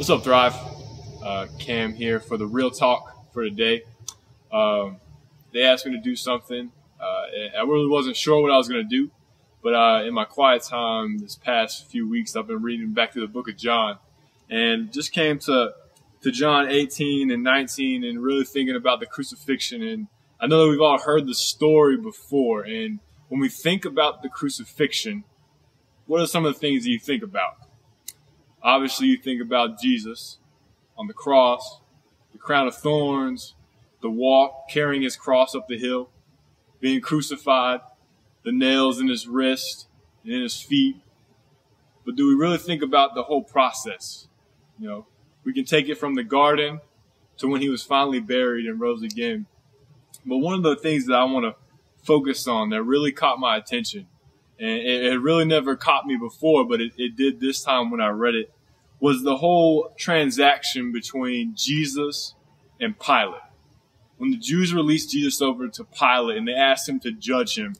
What's up, Thrive? Cam here for the real talk for today. They asked me to do something. I really wasn't sure what I was going to do, but in my quiet time this past few weeks, I've been reading back through the book of John, and just came to John 18 and 19 and really thinking about the crucifixion. And I know that we've all heard the story before, and when we think about the crucifixion, what are some of the things that you think about? Obviously, you think about Jesus on the cross, the crown of thorns, the walk, carrying his cross up the hill, being crucified, the nails in his wrist and in his feet. But do we really think about the whole process? You know, we can take it from the garden to when he was finally buried and rose again. But one of the things that I want to focus on that really caught my attention, and it really never caught me before, but it did this time when I read it, was the whole transaction between Jesus and Pilate. When the Jews released Jesus over to Pilate and they asked him to judge him,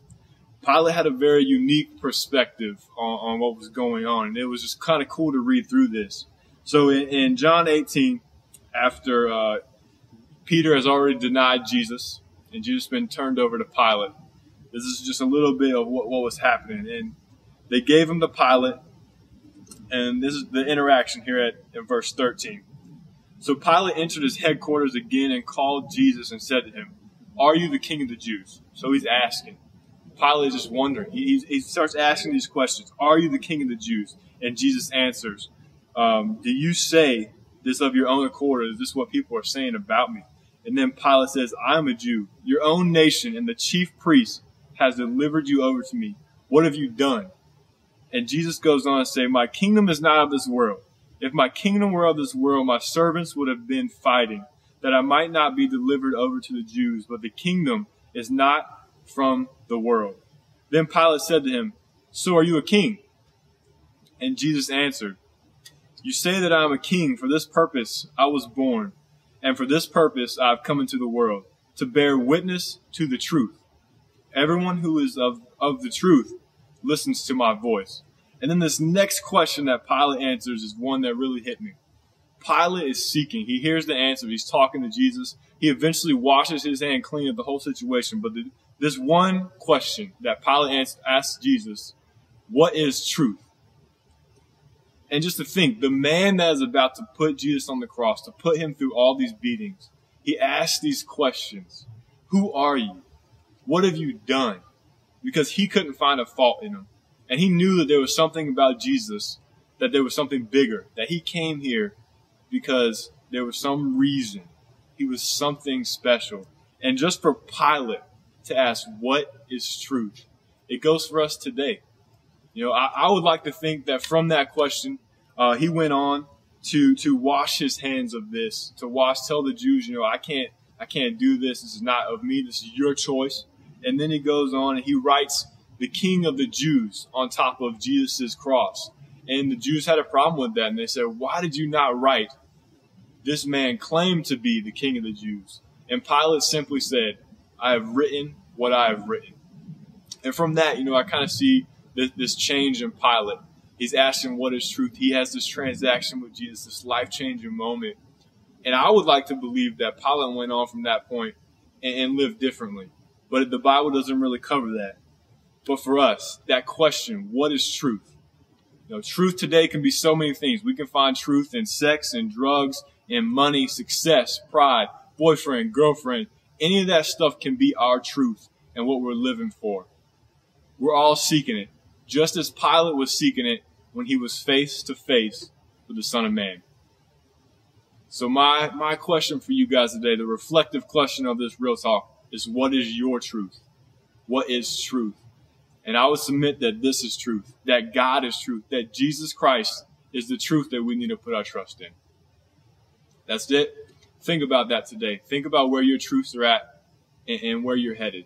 Pilate had a very unique perspective on what was going on. And it was just kind of cool to read through this. So in John 18, after Peter has already denied Jesus and Jesus has been turned over to Pilate, this is just a little bit of what was happening. And they gave him to Pilate. And this is the interaction here in verse 13. So Pilate entered his headquarters again and called Jesus and said to him, "Are you the king of the Jews?" So he's asking. Pilate is just wondering. He starts asking these questions. Are you the king of the Jews? And Jesus answers, do you say this of your own accord, or is this what people are saying about me? And then Pilate says, I am a Jew. Your own nation and the chief priest has delivered you over to me. What have you done? And Jesus goes on to say, my kingdom is not of this world. If my kingdom were of this world, my servants would have been fighting, that I might not be delivered over to the Jews. But the kingdom is not from the world. Then Pilate said to him, so are you a king? And Jesus answered, you say that I am a king. For this purpose I was born, and for this purpose I have come into the world, to bear witness to the truth. Everyone who is of the truth listens to my voice. And then this next question that Pilate answers is one that really hit me. Pilate is seeking. He hears the answer. He's talking to Jesus. He eventually washes his hand clean of the whole situation. But this one question that Pilate asks Jesus, what is truth? And just to think, the man that is about to put Jesus on the cross, to put him through all these beatings, he asks these questions. Who are you? What have you done? Because he couldn't find a fault in him. And he knew that there was something about Jesus, that there was something bigger, that he came here because there was some reason. He was something special. And just for Pilate to ask, what is truth? It goes for us today. You know, I would like to think that from that question, he went on to wash his hands of this, tell the Jews, you know, I can't do this. This is not of me. This is your choice. And then he goes on and he writes the King of the Jews on top of Jesus' cross. And the Jews had a problem with that. And they said, why did you not write, this man claimed to be the King of the Jews? And Pilate simply said, I have written what I have written. And from that, you know, I kind of see this change in Pilate. He's asking what is truth. He has this transaction with Jesus, this life-changing moment. And I would like to believe that Pilate went on from that point and lived differently. But the Bible doesn't really cover that. But for us, that question, what is truth? You know, truth today can be so many things. We can find truth in sex and drugs and money, success, pride, boyfriend, girlfriend. Any of that stuff can be our truth and what we're living for. We're all seeking it, just as Pilate was seeking it when he was face to face with the Son of Man. So my question for you guys today, the reflective question of this real talk, is what is your truth? What is truth? And I would submit that this is truth, that God is truth, that Jesus Christ is the truth that we need to put our trust in. That's it. Think about that today. Think about where your truths are at and where you're headed.